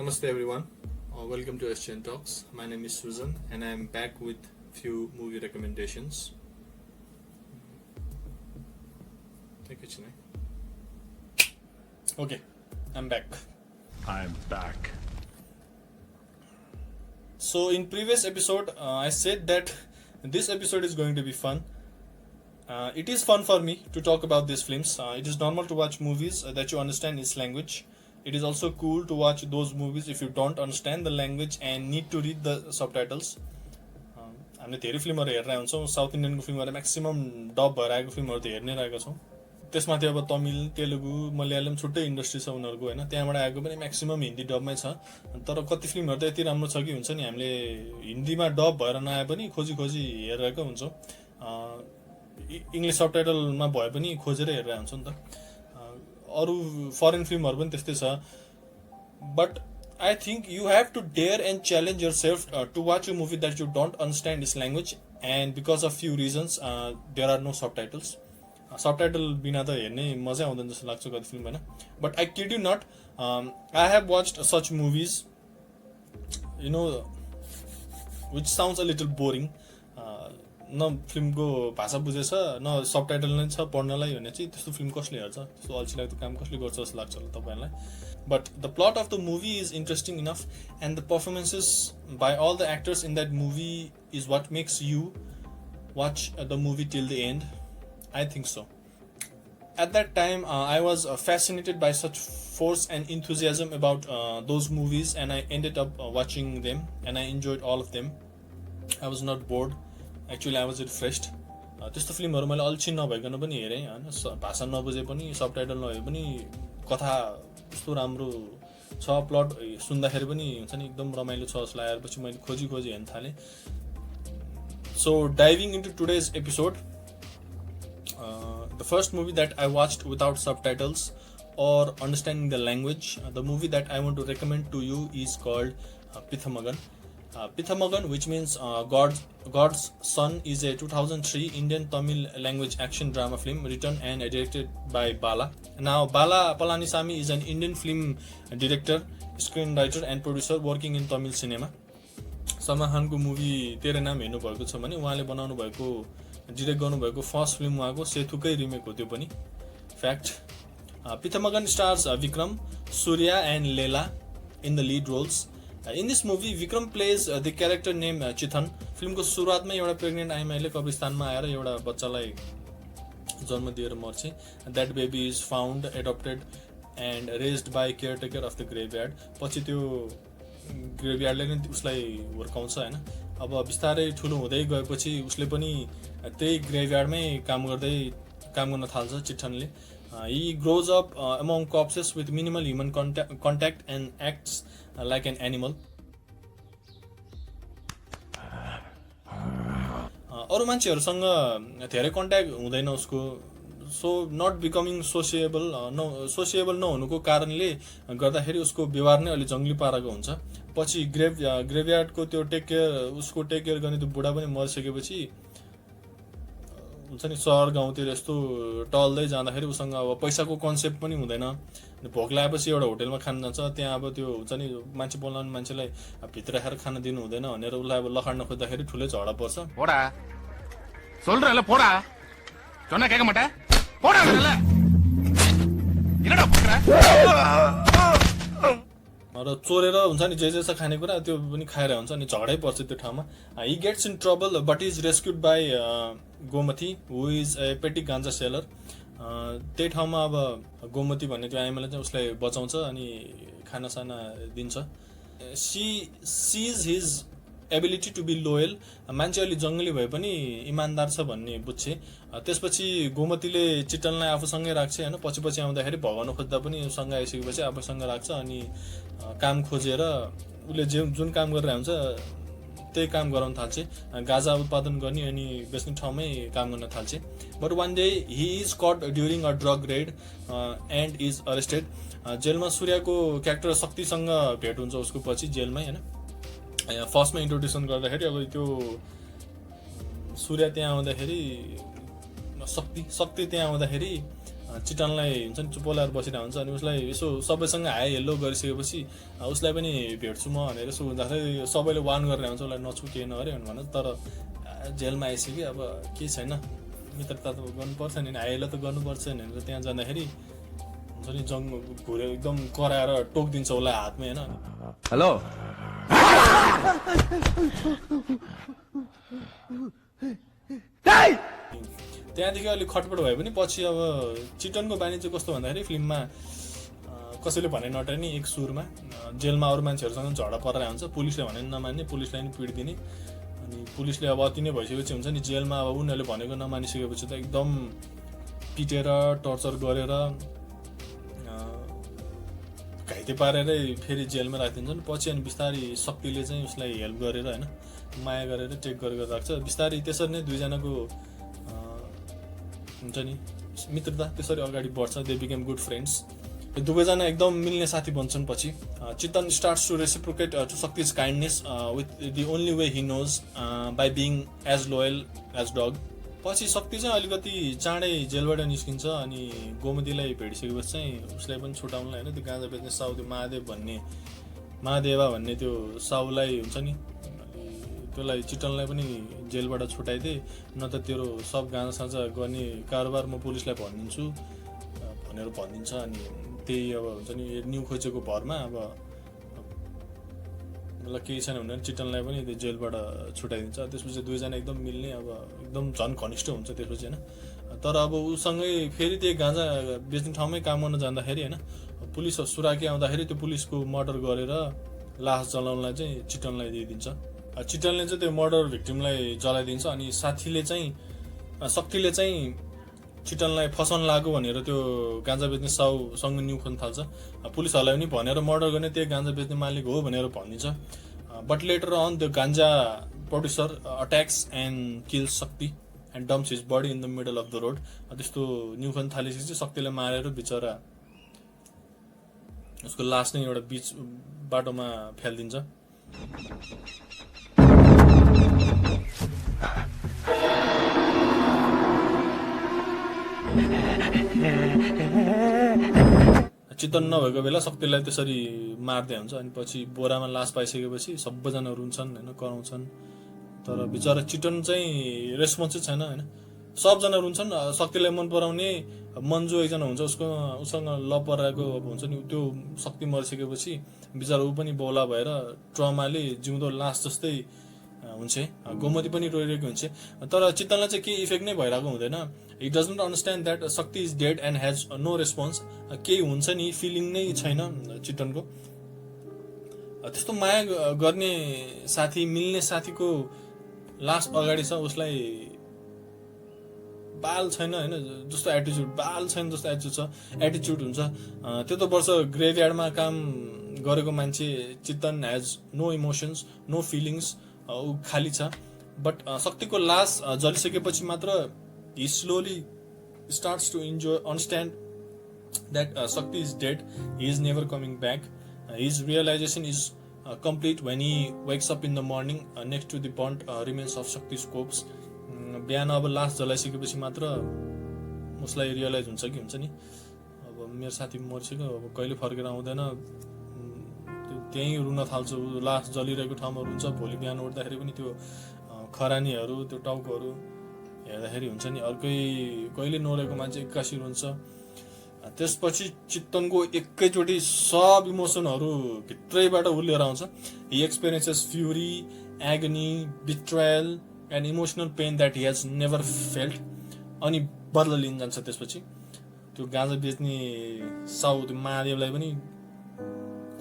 Namaste everyone. Welcome to SGN Talks. My name is Susan and I am back with few movie recommendations. Take it, Chinay. Okay, I'm back. I'm back. So in previous episode, I said that this episode is going to be fun. It is fun for me to talk about these films. It is normal to watch movies that you understand its language. It is also cool to watch those movies if you don't understand the language and need to read the subtitles. हामीले धेरै फिल्महरू हेरेर हुन्छौँ. South इन्डियनको फिल्महरू maximum dub भएर आएको फिल्महरू त हेर्नै रहेका छौँ. त्यसमाथि अब तमिल, तेलुगु, मलयालम छुट्टै इन्डस्ट्री छ उनीहरूको हैन. त्यहाँबाट आएको पनि म्याक्सिमम हिन्दी डबमै छ. तर कति फिल्महरू त यति राम्रो छ कि हुन्छ नि हामीले हिन्दीमा डब भएर नआए पनि खोजी हेरेको हुन्छौँ. इङ्ग्लिस सबटाइटलमा भए पनि खोजेर हेरेर हुन्छौँ नि त. अरू फरेन फिल्महरू पनि त्यस्तै छ. But I think you have to dare and challenge yourself to watch a movie that you don't understand its language, and because of few reasons there are no subtitles. Subtitle बिना त हेर्ने मजै आउँदैन जस्तो लाग्छ कति फिल्म हैन. But I kid you not, I have watched such movies, which sounds a little boring. न फिल्मको भाषा बुझेछ न सबटाइटल नै छ पढ्नलाई भने चाहिँ त्यस्तो फिल्म कसले हेर्छ, त्यस्तो अल्छी लाग्दो काम कसले गर्छ जस्तो लाग्छ होला तपाईहरुलाई. But the plot of the movie is interesting enough and the performances by all the actors in that movie is what makes you watch the movie till the end. I think so. At that time I was fascinated by such force and enthusiasm about those movies, and I ended up watching them and I enjoyed all of them. I was not bored. Actually I was refreshed. त्यस्तो फिल्महरू मैले अल्छी नभइकन पनि हेरेँ हैन. भाषा नबुझे पनि सबटाइटल नभए पनि कथा कस्तो राम्रो छ, प्लट सुन्दाखेरि पनि हुन्छ नि एकदम रमाइलो छ जस्तो लागेपछि मैले खोजी हेर्न थालेँ. So diving into today's episode, the first movie that I watched without subtitles or understanding the language, the movie that I want to recommend to you is called Pithamagan. Pithamagan, which means God's Son, is a 2003 Indian Tamil language action drama film written and directed by Bala. Now, Bala Palanisamy is an Indian film director, screenwriter and producer working in Tamil cinema. Salman खानको movie तेरे नाम हेर्नु भएको छ भने उहाँले बनाउनु भएको direct गर्नु भएको फर्स्ट फिल्म उहाँको सेतुकै रिमेक हो त्यो पनि. Fact. Pithamagan stars Vikram, Surya and Leela in the lead roles. In this movie, Vikram plays the character named Chithan. फिल्मको सुरुवातमै एउटा प्रेग्नेन्ट आइमाईले कब्रिस्तानमा आएर एउटा बच्चालाई जन्म दिएर मर्छ. That baby is found, adopted and raised by caretaker of the graveyard. पछि त्यो ग्रेभयार्डले नै उसलाई हुर्काउँछ हैन. अब बिस्तारै ठुलो हुँदै गएपछि उसले पनि त्यही ग्रेभयार्डमै काम गर्न थाल्छ चिठनले. He grows up among corpses with minimal human contact and acts like an animal. अरू मान्छेहरुसँग धेरै कन्ट्याक्ट हुँदैन उसको. सो नट बिकमिङ सोसिएबल नहुनुको कारणले गर्दाखेरि उसको व्यवहार नै अलि जंगली पाराको हुन्छ. पछि ग्रेभयार्डको त्यो टेक केयर गर्ने त्यो बुढा पनि मरिसकेपछि हुन्छ नि सहर गाउँतिर यस्तो टल्दै जाँदाखेरि उसँग अब पैसाको कन्सेप्ट पनि हुँदैन. भोक लागेपछि एउटा होटलमा खान जान्छ, त्यहाँ अब त्यो हुन्छ नि मान्छे बोलाउने मान्छेलाई भित्र राखेर खान दिनु हुँदैन भनेर उसलाई अब लखाड्न खोज्दाखेरि ठुलै झगडा पर्छ. போடா சொல்றல போடா சொன்னா கேட்க மாட்டே போடா வரல என்னடா பண்ற र चोरेर हुन्छ नि जे छ खानेकुरा त्यो पनि खाएर हुन्छ नि झगडै पर्छ त्यो ठाउँमा. He gets in trouble but is rescued by Gomti, who is a petty ganja seller. त्यही ठाउँमा अब गोमती भन्ने त्यो आइमाले चाहिँ उसलाई बचाउँछ अनि खानासाना दिन्छ. She sees his ability to be loyal. मान्छे अलि जंगली भए पनि इमानदार छ भन्ने बुझ्छे. त्यसपछि गोमतीले चिटनलाई आफूसँगै राख्छ हैन. पछि आउँदाखेरि भगाउन खोज्दा पनि सँग आइसकेपछि आफूसँग राख्छ अनि काम खोजेर उले जुन काम गरेर हुन्छ त्यही काम गराउन थाल्छ. गाजा उत्पादन गर्ने अनि बेच्ने ठाउँमै काम गर्न थाल्छ. But one day he is cut during a drug red and is arrested. जेलमा सूर्यको क्यारेक्टर शक्तिसँग भेट हुन्छ उसको पछि जेलमै हैन. फर्स्टमा इन्ट्रोड्युसन गर्दाखेरि अब त्यो सूर्य त्यहाँ आउँदाखेरि शक्ति त्यहाँ आउँदाखेरि चिटनलाई हुन्छ नि चुप्पो लगाएर बसिरहेको हुन्छ अनि उसलाई यसो सबैसँग हाई हेल्लो गरिसकेपछि उसलाई पनि भेट्छु म भनेर यसो हुँदाखेरि सबैले वार्न गरेर हुन्छ उसलाई नछु केही नगरे भन्नु तर जेलमा आइसक्यो अब केही छैन मित्रता त गर्नुपर्छ नि हाई हेल्लो त गर्नुपर्छ भनेर त्यहाँ जाँदाखेरि हुन्छ नि जङ घुरेर एकदम कराएर टोकिदिन्छ उसलाई हातमा होइन हेलो त्यहाँदेखि अलिक खटपट भए पनि पछि अब चिटनको बानी चाहिँ कस्तो भन्दाखेरि फिल्ममा कसैले भने नटार्ने एक सुरमा जेलमा अरू मान्छेहरूसँग झगडा परेर हुन्छ पुलिसले भने नमान्ने पुलिसलाई पनि पिट दिने अनि पुलिसले अब अति नै भइसकेपछि हुन्छ नि जेलमा अब उनीहरूले भनेको नमानिसकेपछि त एकदम पिटेर टर्चर गरेर घाइते पारेरै फेरि जेलमा राखिदिन्छन् पछि अनि बिस्तारै शक्तिले चाहिँ उसलाई हेल्प गरेर होइन माया गरेर टेक गरेर राख्छ बिस्तारै त्यसरी नै दुईजनाको हुन्छ नि मित्रता त्यसरी अगाडि बढ्छ दे बिकेम गुड फ्रेन्ड्स यो दुवैजना एकदम मिल्ने साथी बन्छन् पछि Chitan starts to reciprocate to Shakti's kindness with the only way he knows by being as loyal as dog पछि शक्ति चाहिँ अलिकति चाँडै जेलबाट निस्किन्छ अनि गोमतीलाई भेटिसकेपछि चाहिँ उसलाई पनि छुटाउनलाई होइन त्यो गाँजा बेच्ने साउ त्यो महादेवा भन्ने त्यो साउलाई हुन्छ नि त्यसलाई चिटनलाई पनि जेलबाट छुटाइदिए न त तेरो सब गाँजा साँझा गर्ने कारोबार म पुलिसलाई भनिदिन्छु भनेर भनिदिन्छ अनि त्यही अब हुन्छ नि न्यु खोजेको भरमा अब मलाई केही छैन भने चिटनलाई पनि त्यो जेलबाट छुटाइदिन्छ त्यसपछि दुईजना एकदम मिल्ने अब एकदम झन् घनिष्ठ हुन्छ त्यसपछि होइन तर अब उसँगै फेरि त्यही गाँजा बेच्ने ठाउँमै काम गर्न जाँदाखेरि होइन पुलिस सुराकी आउँदाखेरि त्यो पुलिसको मर्डर गरेर लास जलाउनलाई चाहिँ चिटनलाई दिइदिन्छ चिटनले चाहिँ त्यो मर्डर भिक्टिमलाई जलाइदिन्छ अनि साथीले चाहिँ शक्तिले चाहिँ चिटनलाई फसाउन लाग्यो भनेर त्यो गाँजा बेच्ने साउसँग न्यु खोज्न थाल्छ पुलिसहरूलाई पनि भनेर मर्डर गर्ने त्यही गाँजा बेच्ने मालिक हो भनेर भनिदिन्छ but later on the ganja producer attacks and kills Shakti and dumps his body in the middle of the road त्यस्तो न्यु खोज्न थालिसकेपछि शक्तिलाई मारेर बिचरा उसको लास नै एउटा बिच बाटोमा फ्यालिदिन्छ चितन नभएको बेला शक्तिलाई त्यसरी मार्दै हुन्छ अनि पछि बोरामा लास पाइसकेपछि सबैजना रुन्छन् होइन कराउँछन् तर बिचरा चिटन चाहिँ रेस्पोन्सै छैन होइन सबजना रुन्छन् शक्तिलाई मन पराउने मन्जु एकजना हुन्छ उसँग लभ पराएको अब हुन्छ नि त्यो शक्ति मरिसकेपछि बिचरा ऊ पनि बौला भएर ट्रमाले जिउँदो लास जस्तै हुन्छ गोमती पनि रोइरहेको हुन्छ तर चित्तनलाई चाहिँ केही इफेक्ट नै भइरहेको हुँदैन he doesn't understand that Shakti is dead and has no response केही हुन्छ नि फिलिङ नै छैन चित्तनको त्यस्तो माया गर्ने साथी मिल्ने साथीको लास अगाडि छ उसलाई बाल छैन होइन जस्तो एटिच्युड बाल छैन जस्तो एटिच्युड हुन्छ त्यत्रो वर्ष ग्रेभयार्डमा काम गरेको मान्छे Chittan has no emotions no feelings ऊ खाली छ बट शक्तिको लास जलिसकेपछि मात्र he slowly starts to enjoy understand that Shakti is dead he is never coming back his realization is complete when he wakes up in the morning next to the burnt remains of Shakti scoops बिहान अब लास जलाइसकेपछि मात्र उसलाई realise हुन्छ कि हुन्छ नि अब मेरो साथी मरिसक्यो अब कहिले फर्केर आउँदैन त्यहीँ रुन थाल्छ लास जलिरहेको ठाउँमा रुन्छ भोलि बिहान उठ्दाखेरि पनि त्यो खरानीहरू त्यो टाउकोहरू हेर्दाखेरि हुन्छ नि अर्कै कहिले नोरेको मान्छे एक्कासी रुन्छ त्यसपछि चित्तनको एकैचोटि सब इमोसनहरू भित्रैबाट उलेर आउँछ he experiences fury agony betrayal and emotional pain that he has never felt अनि बदला लिन जान्छ त्यसपछि त्यो गाँजा बेच्ने साउ त्यो महादेवलाई पनि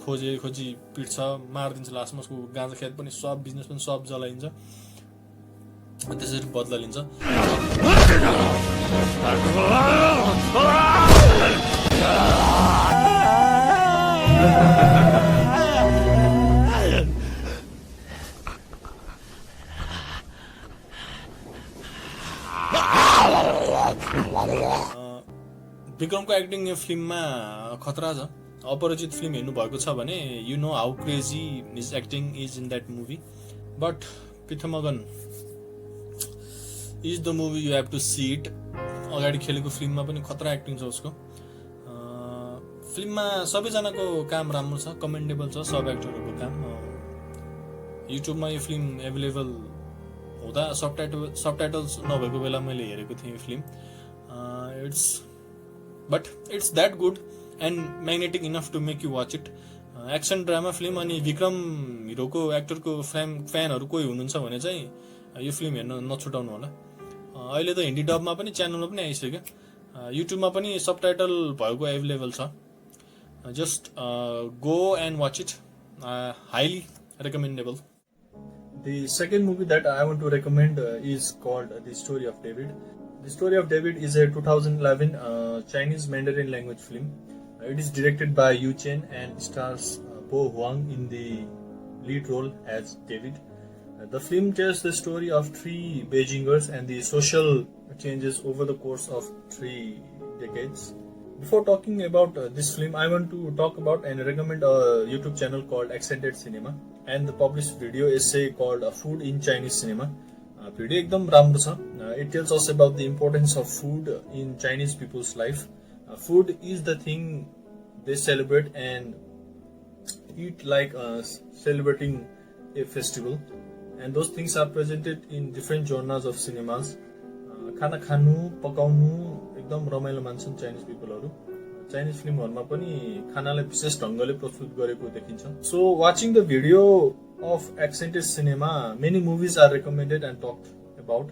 खोजी पिट्छ मारिदिन्छ लास्टमा उसको गाँजा खेत पनि सब बिजनेस पनि सब जलाइन्छ त्यसरी बदला लिन्छ विक्रमको एक्टिङ यो फिल्ममा खतरा छ अपरिचित फिल्म हेर्नु भएको छ भने you know how crazy his acting is in that movie but Pithamagan is the movie you have to see it अगाडि खेलेको फिल्ममा पनि खतरा एक्टिङ छ उसको। फिल्ममा सबैजनाको काम राम्रो छ, कमेन्डेबल छ सब एक्टरहरूको काम। युट्युबमा यो फिल्म एभाइलेबल हुँदा सबटाइटल्स नभएको बेला मैले हेरेको थिएँ यो film. It's that good and magnetic enough to make you watch it. Action drama film, अनि विक्रम हिरोको एक्टरको फ्यानहरू कोही हुनुहुन्छ भने चाहिँ यो फिल्म हेर्न नछुटाउनु होला। अहिले त हिन्दी डबमा पनि च्यानलमा पनि आइसक्यो, युट्युबमा पनि सबटाइटल भएको एभाइलेबल छ। Just go and watch it, highly recommendable. The second movie that I want to recommend is called The Story of David. The Story of David is a 2011 Chinese Mandarin language film. It is directed by Yu Chen and stars Bo Huang in the lead role as David. The film tells the story of 3 Beijingers and the social changes over the course of 3 decades. Before talking about this film, I want to talk about and recommend a YouTube channel called Accented Cinema and the published video essay called Food in Chinese Cinema. Video ekdam राम्रो छ. It tells us about the importance of food in Chinese people's life. Food is the thing they celebrate and eat like celebrating a festival, and those things are presented in different genres of cinemas. खाना खानु पकाउनु एकदम रमाइलो मान्छन् Chinese पिपलहरू। Chinese फिल्महरूमा पनि खानालाई विशेष ढङ्गले प्रस्तुत गरेको देखिन्छ। So watching the video of accented cinema, many movies are recommended and talked about.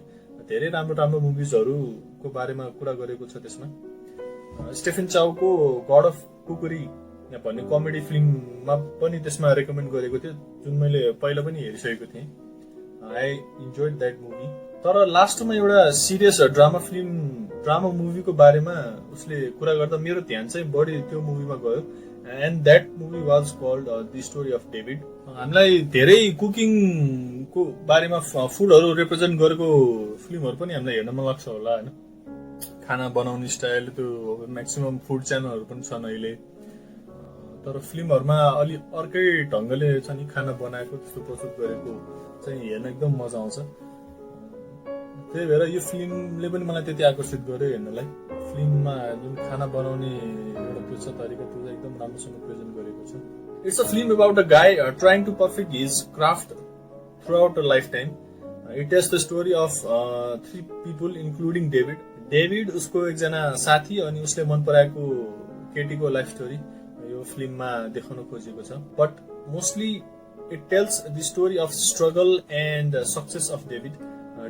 धेरै राम्रो राम्रो मुभिजहरूको बारेमा कुरा गरेको छ त्यसमा। स्टेफन चाउको गड अफ कुकुरी भन्ने कमेडी फिल्ममा पनि त्यसमा रेकमेन्ड गरेको थियो, जुन मैले पहिला पनि हेरिसकेको थिएँ। I enjoyed that movie. तर लास्टमा एउटा सिरियस ड्रामा मुभीको बारेमा उसले कुरा गर्दा मेरो ध्यान चाहिँ बढी त्यो मुभीमा गयो, and that movie was called the story of David. हामीलाई धेरै कुकिङको बारेमा फुडहरू रिप्रेजेन्ट गरेको फिल्महरू पनि हामीलाई हेर्न मन लाग्छ होला होइन। खाना बनाउने स्टाइल त्यो म्याक्सिमम फुड च्यानलहरू पनि छन् अहिले, तर फिल्महरूमा अलि अर्कै ढङ्गले चाहिँ खाना बनाएको त्यस्तो प्रस्तुत गरेको चाहिँ हेर्न एकदम मजा आउँछ। त्यही भएर यो फिल्मले पनि मलाई त्यति आकर्षित गर्यो हेर्नलाई। फिल्ममा जुन खाना बनाउने एउटा त्यो छ तरिका, त्यो एकदम राम्रोसँग प्रेजेन्ट गरेको छ। It's a film about a guy trying to perfect his craft throughout a lifetime. It tells the story of 3 people including David. David उसको एकजना साथी अनि उसले मन पराएको केटीको लाइफ स्टोरी यो फिल्ममा देखाउन खोजेको छ। But mostly it tells the story of struggle and success of David.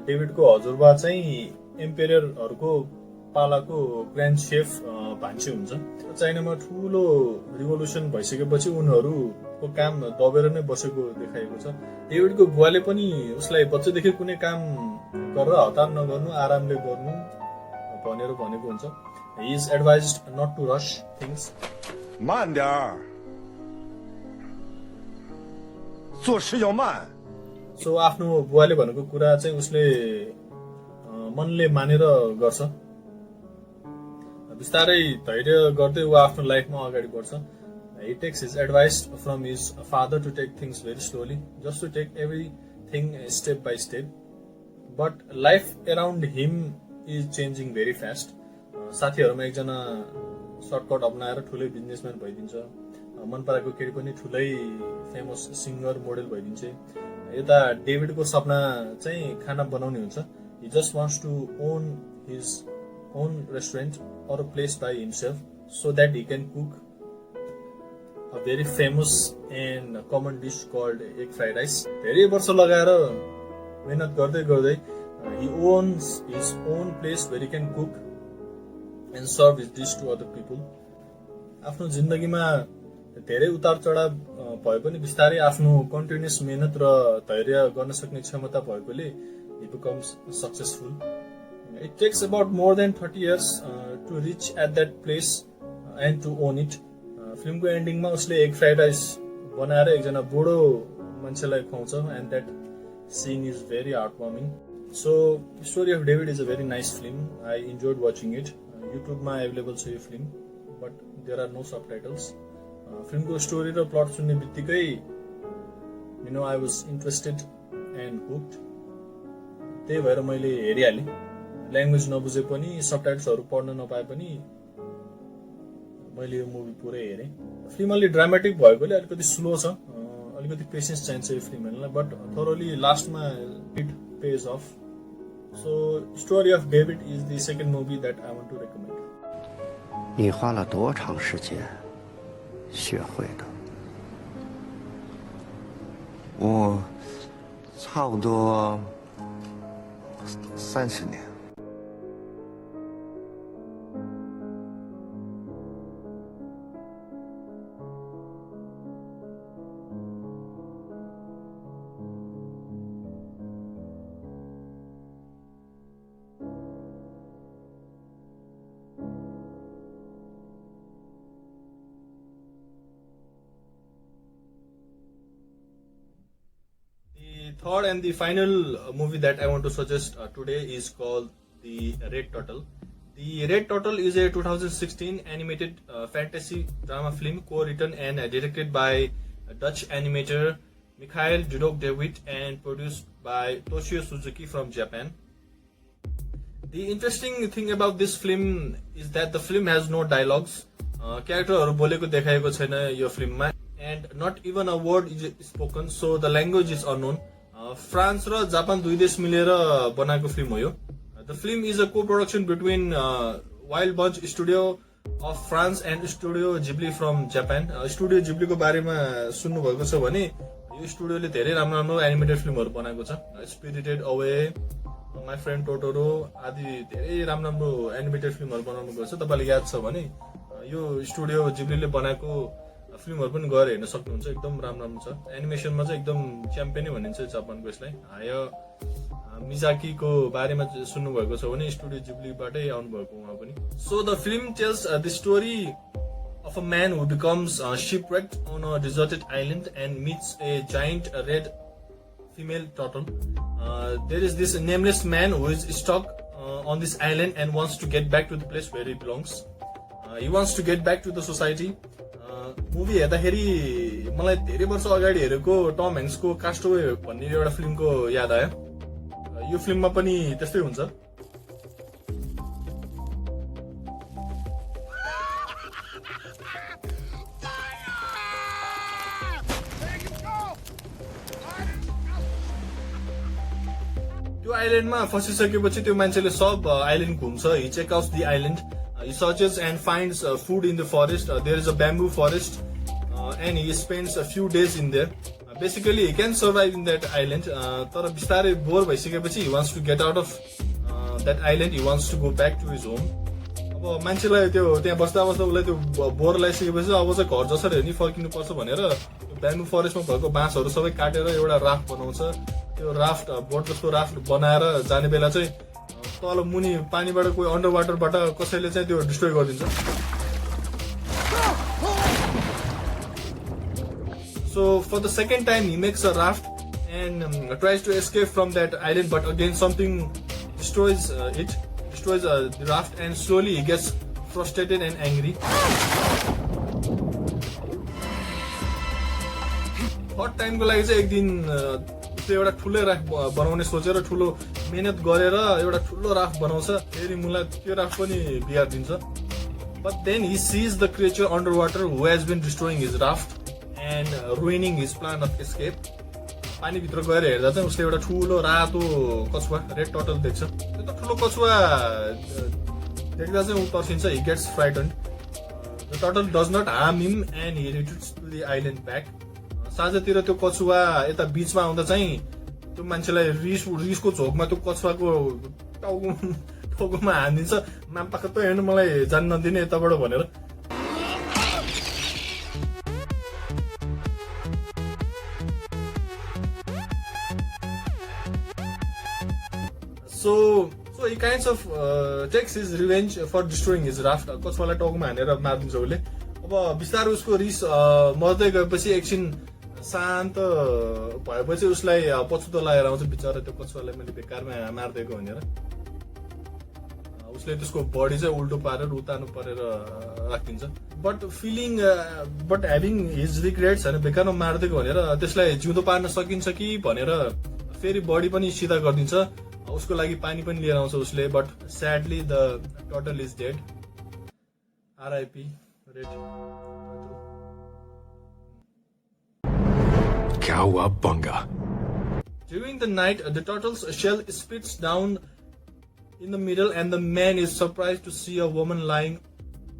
डेभिडको हजुरबा चाहिँ एम्पेरियरहरूको पालाको ग्रान्ड शेफ भान्से हुन्छ। चाइनामा ठुलो रिभोल्युसन भइसकेपछि उनीहरूको काम दबेर नै बसेको देखाएको छ। डेभिडको बुवाले पनि उसलाई बच्चादेखि कुनै काम गरेर हतार नगर्नु, आरामले गर्नु भनेर भनेको हुन्छ। He is advised not to rush things. 慢点儿，做事要慢。सो आफ्नो बुवाले भनेको कुरा चाहिँ उसले मनले मानेर गर्छ। बिस्तारै धैर्य गर्दै ऊ आफ्नो लाइफमा अगाडि बढ्छ। He takes his advice from his father to take things very slowly, just to take everything step by step. But life around him is changing very fast. साथीहरूमा एकजना सर्टकट अपनाएर ठुलै बिजनेसम्यान भइदिन्छ। मन पराएको केटी पनि ठुलै फेमस सिङ्गर मोडेल भइदिन्छ। यता डेभिडको सपना चाहिँ खाना बनाउने हुन्छ। He just wants to own his own restaurant or a place by himself so that he can cook a very famous and common dish called egg fried rice. धेरै वर्ष लगाएर मेहनत गर्दै गर्दै he owns his own place where he can cook and serve his dish to other people. आफ्नो जिन्दगीमा धेरै उतार चढाव भए पनि बिस्तारै आफ्नो कन्टिन्युस मेहनत र धैर्य गर्न सक्ने क्षमता भएकोले he becomes successful. It takes about more than 30 years to reach at that place and to own it. फिल्मको एन्डिङमा उसले एग फ्राइड राइस बनाएर एकजना बुढो मान्छेलाई खुवाउँछ, and that scene is very heartwarming. So, Story of David is a very nice film. I enjoyed watching it. युट्युबमा available छ यो film, but there are no subtitles. फिल्मको स्टोरी र प्लट सुन्ने बित्तिकै I was interested and hooked. त्यही भएर मैले हेरिहालेँ। ल्याङ्ग्वेज नबुझे पनि सबटाइटल्सहरू पढ्न नपाए पनि मैले यो मुभी पुरै हेरेँ। फिल्म अलि ड्रामेटिक भएकोले अलिकति स्लो छ, अलिकति पेसेन्स चाहिन्छ यो फिल्म हेर्नलाई, बट थोरली लास्टमा it pays off. So story of David is the second movie that I want to recommend third and the final movie that I want to suggest today is called The Red Turtle. The Red Turtle is a 2016 animated fantasy drama film co-written and directed by Dutch animator Mikhail Dudok-Dewitt and produced by Toshio Suzuki from Japan. The interesting thing about this film is that the film has no dialogues. Character boleko dekhayeko chaina yo film ma, and not even a word is spoken, so the language is unknown. France र Japan दुई देश मिलेर बनाएको film हो यो। The film is a co-production between Wild Bunch studio of France and Studio Ghibli from Japan. Studio जिब्लीको बारेमा सुन्नु भएको छ भने यो स्टुडियोले धेरै राम्रो राम्रो एनिमेटेड फिल्महरू बनाएको छ। Spirited away, my friend Totoro आदि धेरै राम्रो राम्रो एनिमेटेड फिल्महरू बनाउनु भएको छ। तपाईँलाई याद छ भने यो स्टुडियो जिब्लीले बनाएको फिल्महरू पनि गएर हेर्न सक्नुहुन्छ, एकदम राम्रो राम्रो छ। एनिमेसनमा चाहिँ एकदम च्याम्पियनै भनिन्छ जापानको यसलाई। हायो मिजाकीको बारेमा सुन्नुभएको छ भने स्टुडियो जिब्लीबाटै आउनुभएको उहाँ पनि। So the film tells the story of a man who becomes shipwrecked on a deserted island and meets a giant red female turtle. There is this nameless man who is stuck on this island and wants to get back to the place where he belongs. He wants to get back to the society. Movie हेर्दाखेरि मलाई धेरै वर्ष अगाडि हेरेको Tom ह्याङ्क्सको कास्टोवे भन्ने एउटा फिल्मको याद आयो। यो फिल्ममा पनि त्यस्तै हुन्छ। त्यो आइल्यान्डमा फसिसकेपछि त्यो मान्छेले सब आइल्यान्ड घुम्छ। He check out the island, he searches and finds food in the forest. There is a bamboo forest and he spends a few days in there. Basically he can survive in that island. तर बिस्तारै bore भइसकेपछि he wants to get out of that island. He wants to go back to his home. अब मान्छेलाई त्यो त्यहाँ बस्दा बस्दा उसलाई त्यो बोर लगाइसकेपछि अब चाहिँ घर जसरी हेर्ने फर्किनु पर्छ भनेर त्यो ब्याम्बू फरेस्टमा भएको बाँसहरू सबै काटेर एउटा राफ्ट बनाउँछ। त्यो राफ्ट बोट जस्तो राफ्ट बनाएर जाने बेला चाहिँ तल मुनि पानीबाट कोही अन्डर वाटरबाट कसैले चाहिँ त्यो डिस्ट्रोय गरिदिन्छ। So for the second time he makes a raft and tries to escape from that island, but again something destroys the raft and slowly he gets frustrated and angry. Third टाइमको लागि चाहिँ एक दिन त्यो एउटा ठुलो raft बनाउने सोचेर ठुलो मेहनत गरेर एउटा ठुलो राफ्ट बनाउँछ। फेरि मलाई त्यो राफ्ट पनि बिगारिदिन्छ। But then he sees the creature under water who has been destroying his raft and ruining his plan of escape. पानीभित्र गएर हेर्दा चाहिँ उसले एउटा ठुलो रातो कछुवा रेड टर्टल देख्छ। त्यो त ठुलो कछुवा देख्दा चाहिँ ऊ तर्सिन्छ। He gets frightened. The turtle does not harm him and he returns to the island back. साँझतिर त्यो कछुवा यता बीचमा आउँदा चाहिँ त्यो मान्छेलाई रिसको झोकमा त्यो कछुवाको टाउकोमा हानिदिन्छ। माम्पाको त हेर्नु मलाई जान नदिने यताबाट भनेर। So he kinds of takes his revenge for destroying his raft. कछुवालाई टाउकोमा हानेर मारिदिन्छ उसले। अब बिस्तारै उसको रिस मर्दै गएपछि एकछिन शान्त भएपछि उसलाई पछुतो लागेर आउँछ बिचरा त्यो कछुवालाई मैले बेकारमा मारिदिएको भनेर। उसले त्यसको बडी चाहिँ उल्टो पारेर उतार्नु परेर राखिदिन्छ। बट ह्याभिङ हिज रिग्रेट्स होइन, बेकारमा मारिदिएको भनेर त्यसलाई जिउँदो पार्न सकिन्छ कि भनेर फेरि बडी पनि सिधा गरिदिन्छ। उसको लागि पानी पनि लिएर आउँछ उसले, but sadly the turtle is dead. RIP Red. क्या हुआ बंगा? During the night, the turtle's shell splits down in the middle and the man is surprised to see a woman lying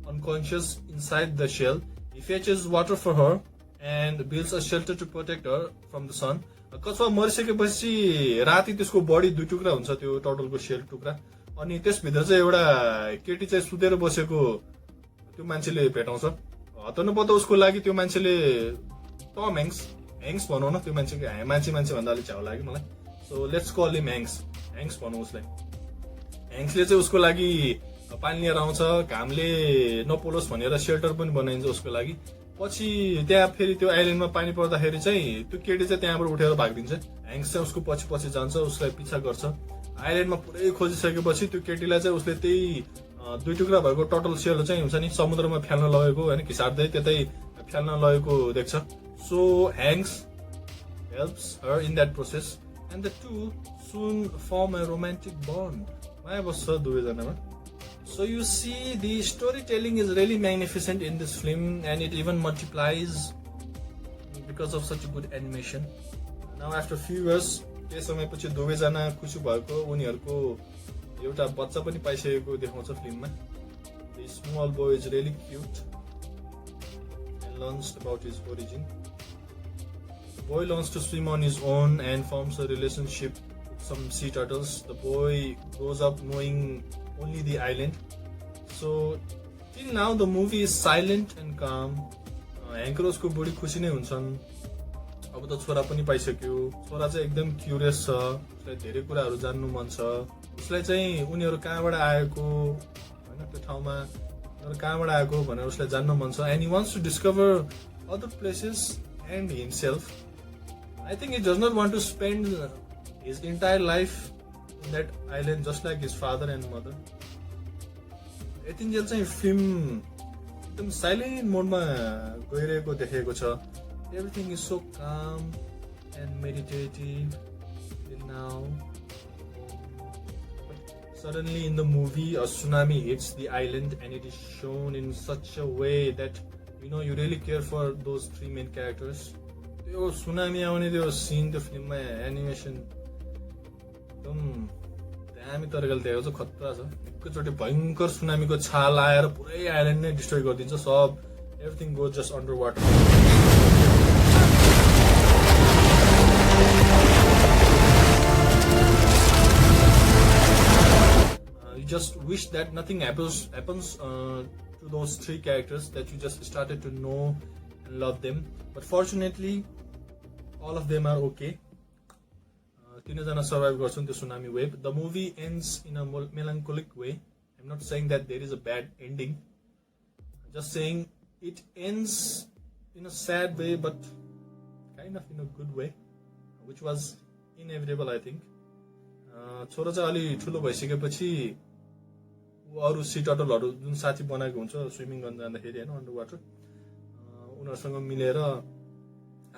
unconscious inside the shell. He fetches water for her and builds a shelter to protect her from the sun. कछुवा मरिसकेपछि राति त्यसको body दुई टुक्रा हुन्छ, त्यो टर्टलको sale टुक्रा, अनि त्यसभित्र चाहिँ एउटा केटी चाहिँ सुतेर बसेको त्यो मान्छेले भेटाउँछ. हतपत उसको लागि त्यो मान्छेले टम ह्याङ्क्स भनौँ न, त्यो मान्छे भन्दा अलिक छ्याउ लाग्यो मलाई. So let's call him Hanks भनौँ उसलाई. ह्याङ्क्सले चाहिँ उसको लागि पानी लिएर आउँछ, घामले नपोलोस् भनेर सेल्टर पनि बनाइन्छ उसको लागि. पछि त्यहाँ फेरि त्यो आइल्यान्डमा पानी पर्दाखेरि चाहिँ त्यो केटी चाहिँ त्यहाँबाट उठेर भागिदिन्छ. ह्याङ्क्स चाहिँ उसको पछि जान्छ, उसलाई पिछा गर्छ. आइल्यान्डमा पुरै खोजिसकेपछि त्यो केटीलाई चाहिँ उसले त्यही दुई टुक्रा भएको टर्टल सेल चाहिँ हुन्छ नि समुद्रमा फ्याल्न लगेको होइन, घिसार्दै त्यतै फ्याल्न लगेको देख्छ. So Hanks helps her in that process and the two soon form a romantic bond. माया बस्छ दुवैजनामा. So you see, the storytelling is really magnificent in this film and it even multiplies because of such a good animation. Now after few years, केही समयपछि दुवैजना खुसी भएको उनीहरूको एउटा बच्चा पनि पाइसकेको देखाउँछ फिल्ममा. The small boy is really cute and learns about his origin. The boy learns to swim on his own and forms a relationship with some sea turtles. The boy grows up knowing only the island. So till now the movie is silent and calm. ह्याङ्क र उसको बुढी खुसी नै हुन्छन्. अब त छोरा पनि पाइसक्यो. छोरा चाहिँ एकदम क्युरियस छ, उसलाई धेरै कुराहरू जान्नु मन छ. उसलाई चाहिँ उनीहरू कहाँबाट आएको होइन, त्यो ठाउँमा उनीहरू कहाँबाट आएको भनेर उसलाई जान्न मन छ. And he wants to discover other places and himself. I think he does not want to spend his entire life in that island just like his father and mother. यतिन्जेल चाहिँ फिल्म एकदम साइलेन्ट मोडमा गइरहेको देखेको छ. Everything is so calm and meditative till now. Suddenly in the movie, a tsunami hits the island and it is shown in such a way that you really care for those three main characters. त्यो tsunami आउने त्यो scene त्यो फिल्ममा animation एकदम दामी तरिकाले देखेको छ, खतरा छ. एकैचोटि भयङ्कर सुनामीको छाल आएर पुरै आइल्यान्ड नै डिस्ट्रोय गरिदिन्छ. सब everything goes just under water. You just wish that nothing happens to those three characters, that you just started to know and love them. But fortunately, all of them are okay. तीनजना survive गर्छन् त्यो tsunami wave. The movie ends in a melancholic way. I'm not saying that there is a bad ending. I'm just saying it ends in a sad way, but kind of in a good way, which was inevitable, I think. छोरा चाहिँ अलि ठुलो भइसकेपछि अरू C टर्टलहरू जुन साथी बनाएको हुन्छ स्विमिङ गर्न जाँदाखेरि होइन अन्डर वाटर, उनीहरूसँग मिलेर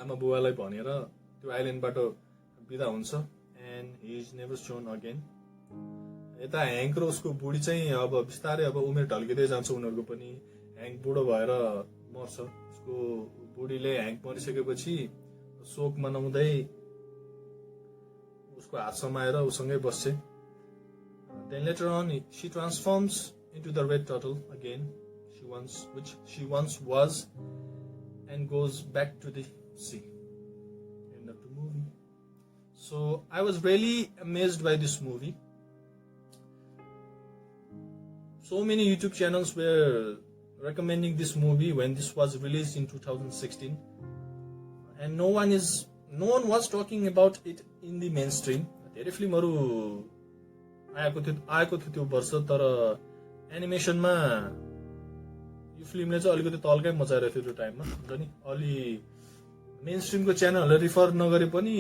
आमा बुवालाई भनेर त्यो आइल्यान्डबाट बिदा हुन्छ. And he is never seen again. यता ह्याङ्क र उसको बुढी चाहिँ अब बिस्तारै अब उमेर ढल्किँदै जान्छ उनीहरूको पनि. ह्याङ्क बुढो भएर मर्छ. उसको बुढीले ह्याङ्क मरिसकेपछि शोक मनाउँदै उसको हात समाएर उसँगै बस्छ. Then later on, she transforms into the red turtle again, which she once was, and goes back to the sea. End of the movie. So I was really amazed by this movie. So many YouTube channels were recommending this movie when this was released in 2016, and no one was talking about it in the mainstream. धेरै फिल्महरू आएको थियो त्यो वर्ष, तर एनिमेसनमा यो फिल्मले चाहिँ अलिकति तल्कै मचाइरहेको थियो त्यो टाइममा हुन्छ नि. अलि मेन स्ट्रिमको च्यानलहरूले रिफर नगरे पनि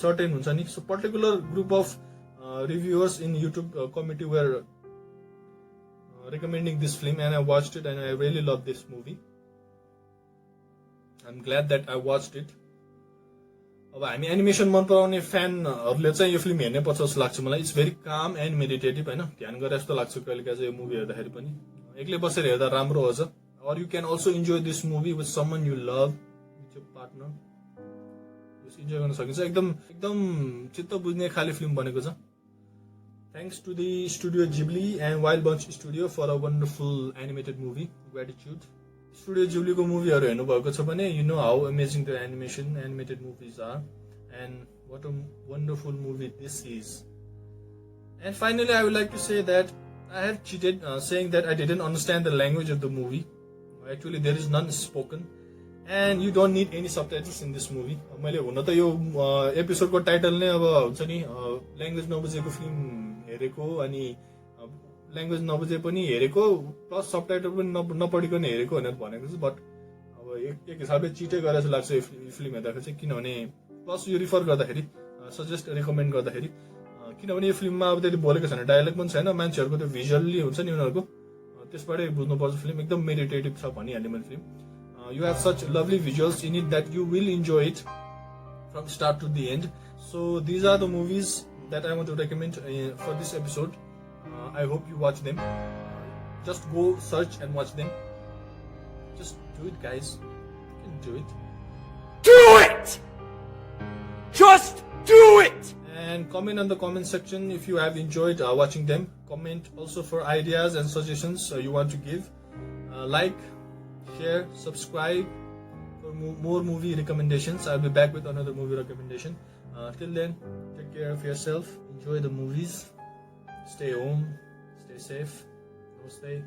सर्टेन हुन्छ नि. So particular group of reviewers in YouTube committee were recommending this film, and I watched it and I really loved this movie. I'm glad that I watched it. अब हामी animation मन पराउने फ्यानहरूले चाहिँ यो फिल्म हेर्नै पर्छ जस्तो लाग्छ मलाई. इट्स भेरी काम एन्ड मेडिटेटिभ होइन, ध्यान गरे जस्तो लाग्छ कहिलेकाहीँ चाहिँ यो मुभी हेर्दाखेरि पनि. एक्लै बसेर हेर्दा राम्रो हो. Or you can also enjoy this movie with someone you love, with your partner. Enjoy गर्न सकिन्छ. एकदम चित्त बुझ्ने खाले फिल्म बनेको छ. Thanks to the Studio Ghibli and Wild Bunch Studio for a wonderful animated movie. Gratitude. Studio Ghibli को मुभीहरु हेर्नु भएको छ भने you know how amazing the animated movies are, and what a wonderful movie this is. And finally, I would like to say that I have cheated saying that I didn't understand the language of the movie. Actually, there is none spoken, and you don't need any subtitles in this movie. मैले हुन त यो एपिसोडको title नै अब हुन्छ नि language नबुझेको film हेरेको अनि ल्याङ्ग्वेज नबुझे पनि हेरेको प्लस सबटाइटल पनि नपढिकन हेरेको भनेर भनेको छु. बट अब एक हिसाबले चिटै गरेर जस्तो लाग्छ यो फिल्म हेर्दाखेरि चाहिँ, किनभने प्लस यो रिफर गर्दाखेरि सजेस्ट रेकमेन्ड गर्दाखेरि किनभने यो फिल्ममा अब त्यति बोलेको छैन, डायलग पनि छैन, मान्छेहरूको त्यो भिजुअली हुन्छ नि उनीहरूको त्यसबाटै बुझ्नुपर्छ. फिल्म एकदम मेडिटेटिभ छ भनिहालेँ मैले film. You have such lovely visuals in it that you will enjoy it from start to the end. So these are the movies that I want to recommend for this episode. I hope you watch them. Just go search and watch them. Just do it, guys. You can do it. Do it! Just do it! And comment on the comment section if you have enjoyed watching them. Comment also for ideas and suggestions you want to give. Like, share, subscribe for more movie recommendations. I'll be back with another movie recommendation. Till then, take care of yourself. Enjoy the movies. Stay home. Stay safe. Namaste.